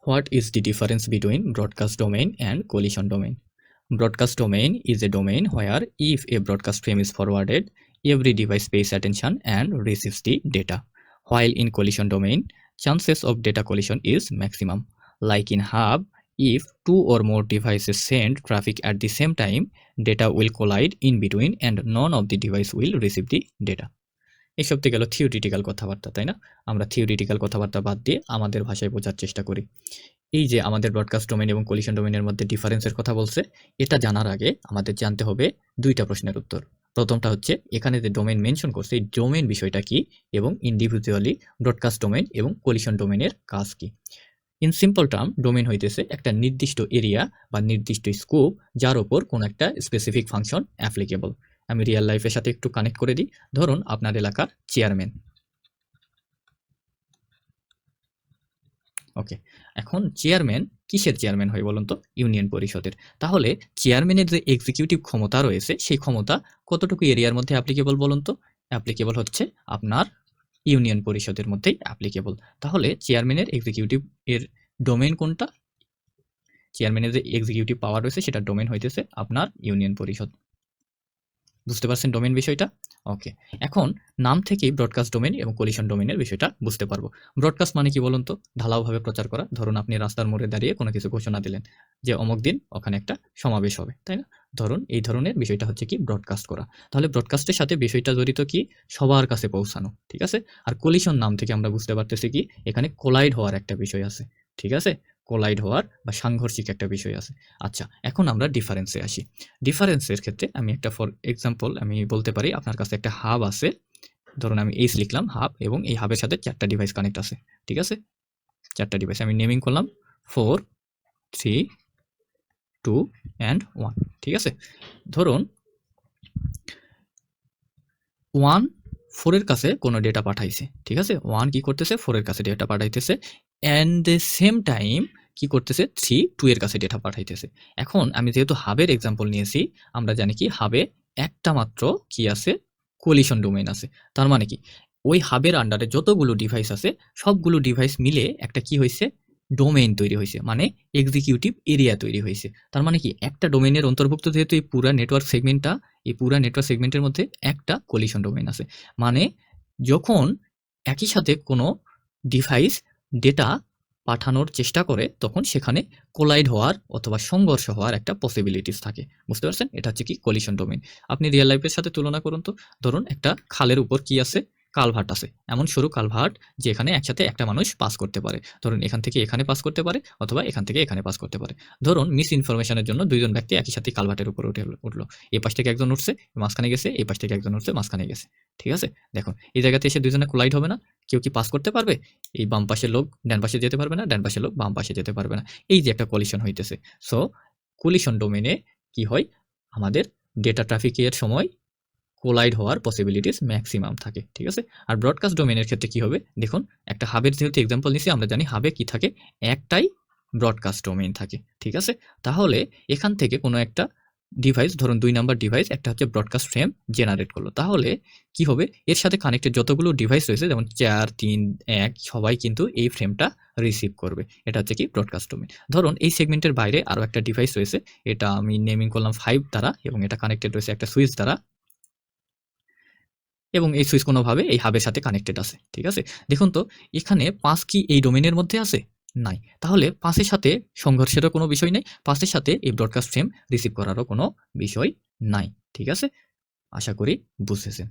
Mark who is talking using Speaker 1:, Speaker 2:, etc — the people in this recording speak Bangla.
Speaker 1: What is the difference between broadcast domain and collision domain? Broadcast domain is a domain where if a broadcast frame is forwarded, every device pays attention and receives the data. While in collision domain, chances of data collision is maximum. Like in hub, if two or more devices send traffic at the same time, data will collide in between and none of the device will receive the data. এসব তো গেল থিওরিটিক্যাল কথাবার্তা, তাই না? আমরা থিওরিটিক্যাল কথাবার্তা বাদ দিয়ে আমাদের ভাষায় বোঝার চেষ্টা করি। এই যে আমাদের ব্রডকাস্ট ডোমেইন এবং কলিশন ডোমেইনের মধ্যে ডিফারেন্সের কথা বলছে, এটা জানার আগে আমাদের জানতে হবে দুইটা প্রশ্নের উত্তর। প্রথমটা হচ্ছে এখানে যে ডোমেইন মেনশন করছে এই ডোমেইন বিষয়টা কি এবং ইন্ডিভিজুয়ালি ব্রডকাস্ট ডোমেইন এবং কলিশন ডোমেইনের কাজ কি। ইন সিম্পল টার্ম, ডোমেইন হইতেছে একটা নির্দিষ্ট এরিয়া বা নির্দিষ্ট স্কোপ যার উপর কোনো একটা স্পেসিফিক ফাংশন অ্যাপ্লিকেবল। আমি রিয়েল লাইফের সাথে একটু কানেক্ট করে দিই। ধরুন আপনার এলাকার চেয়ারম্যান। ওকে, এখন চেয়ারম্যান কিসের চেয়ারম্যান হয় বলুন তো? ইউনিয়ন পরিষদের। তাহলে চেয়ারম্যানের যে এক্সিকিউটিভ ক্ষমতা রয়েছে সেই ক্ষমতা কতটুকু এরিয়ার মধ্যে অ্যাপ্লিকেবল বলুন তো? অ্যাপ্লিকেবল হচ্ছে আপনার ইউনিয়ন পরিষদের মধ্যেই অ্যাপ্লিকেবল। তাহলে চেয়ারম্যানের এক্সিকিউটিভ এর ডোমেইন কোনটা? চেয়ারম্যানের যে এক্সিকিউটিভ পাওয়ার রয়েছে সেটা ডোমেইন হইতেছে আপনার ইউনিয়ন পরিষদ। বুঝতে পারছেন ডোমেইন বিষয়টা? ওকে, এখন নাম থেকেই ব্রডকাস্ট ডোমেইন এবং কলিশন ডোমেইনের বিষয়টা বুঝতে পারবো। ব্রডকাস্ট মানে কি বলুন তো? ঢালাওভাবে প্রচার করা। ধরুন আপনি রাস্তার মোড়ে দাঁড়িয়ে কোনো কিছু ঘোষণা দিলেন যে অমুক দিন ওখানে একটা সমাবেশ হবে, তাই না? ধরুন এই ধরনের বিষয়টা হচ্ছে কি ব্রডকাস্ট করা। তাহলে ব্রডকাস্টের সাথে বিষয়টা জড়িত কি? সবার কাছে পৌঁছানো, ঠিক আছে? আর কলিশন নাম থেকে আমরা বুঝতে পারতেছি কি এখানে কোলাইড হওয়ার একটা বিষয় আছে, ঠিক আছে? কোলাইড হওয়ার বা সাংঘর্ষিক একটা বিষয় আছে। আচ্ছা, এখন আমরা ডিফারেন্সে আসি। ডিফারেন্সের ক্ষেত্রে আমি একটা ফর এক্সাম্পল আমি বলতে পারি আপনার কাছে একটা হাব আছে। ধরুন আমি এইচ লিখলাম হাব এবং এই হাবের সাথে 4টা ডিভাইস কানেক্ট আছে, ঠিক আছে? 4টা ডিভাইস আমি নেমিং করলাম 4, 3, 2 and 1, ঠিক আছে? ধরুন 1 4 এর কাছে কোনো ডেটা পাঠাইছে, ঠিক আছে? 1 কি করতেছে? 4 এর কাছে data পাঠাইতেছে and the same time কি করতেছে? 3 2 এর কাছে ডেটা পাঠাইতেছে। এখন আমি যেহেতু হাবের এক্সাম্পল নিয়েছি, আমরা জানি কি হাবে একটা মাত্র কি আছে? কলিশন ডোমেইন আছে। তার মানে কি? ওই হাবের আন্ডারে যতগুলো ডিভাইস আছে সবগুলো ডিভাইস মিলে একটা কি হইছে? ডোমেইন তৈরি হইছে। মানে এক্সিকিউটিভ এরিয়া তৈরি হইছে। তার মানে কি? একটা ডোমেইনের অন্তর্ভুক্ত যেহেতু এই পুরা নেটওয়ার্ক সেগমেন্টটা, এই পুরা নেটওয়ার্ক সেগমেন্টের মধ্যে একটা কলিশন ডোমেইন আছে। মানে যখন একই সাথে কোনো ডিভাইস ডেটা পাঠানোর চেষ্টা করে তখন সেখানে কোলাইড হওয়ার অথবা সংঘর্ষ হওয়ার একটা পসিবিলিটিস থাকে। বুঝতে পারছেন? এটা হচ্ছে কি কলিশন ডোমেইন। আপনি রিয়েল লাইফের সাথে তুলনা করুন তো। ধরুন একটা খালের উপর কি আছে? কালভার্ট আছে। এমন সরু কালভার্ট যেখানে একসাথে একটা মানুষ পাস করতে পারে। ধরুন এখান থেকে এখানে পাস করতে পারে অথবা এখান থেকে এখানে পাস করতে পারে। ধরুন মিস ইনফরমেশনের জন্য 2 জন ব্যক্তি একই সাথে কালভার্টের উপরে উঠলো। এই পাশ থেকে একজন উঠছে, মাঝখানে গেছে, এই পাশ থেকে একজন উঠছে, মাঝখানে গেছে। ঠিক আছে? দেখুন এই জায়গাতে এসে 2 জনে কোলাইড হবে না? কেউ কি পাস করতে পারবে? এই বাম পাশের লোক ডান পাশে যেতে পারবে না, ডান পাশের লোক বাম পাশে যেতে পারবে না। এই যে একটা কলিশন হইতেছে। সো কলিশন ডোমেইনে কি হয়? আমাদের ডেটা ট্রাফিকের সময় কোলাইড হওয়ার পসিবিলিটিস ম্যাক্সিমাম থাকে, ঠিক আছে? আর ব্রডকাস্ট ডোমেইনের ক্ষেত্রে কি হবে? দেখুন একটা হাবের যেহেতু এক্সাম্পল নিছি, আমরা জানি হাবে কি থাকে? একটাই ব্রডকাস্ট ডোমেইন থাকে, ঠিক আছে? তাহলে এখান থেকে কোনো একটা ডিভাইস, ধরুন 2 নাম্বার ডিভাইস একটা হচ্ছে ব্রডকাস্ট ফ্রেম জেনারেট করলো। তাহলে কি হবে? এর সাথে কানেক্টেড যতগুলো ডিভাইস রয়েছে যেমন 4, 3, 1 সবাই কিন্তু এই ফ্রেমটা রিসিভ করবে। এটা হচ্ছে কি ব্রডকাস্ট ডোমেইন। ধরুন এই সেগমেন্টের বাইরে আরো একটা ডিভাইস রয়েছে। এটা আমি নেমিং করলাম 5 দ্বারা এবং এটা কানেক্টেড রয়েছে একটা সুইচ দ্বারা। এবং এই সুইচ কোনোভাবে এই হাবের সাথে কানেক্টেড আছে, ঠিক আছে? দেখুন তো এখানে 5 কি এই ডোমেইনের মধ্যে আছে? নাই। তাহলে 5 এর সাথে সংঘর্ষেরও কোনো বিষয় নেই। 5 এর সাথে এই ব্রডকাস্ট ফ্রেম রিসিভ করারও কোনো বিষয় নাই, ঠিক আছে? আশা করি বুঝেছেন।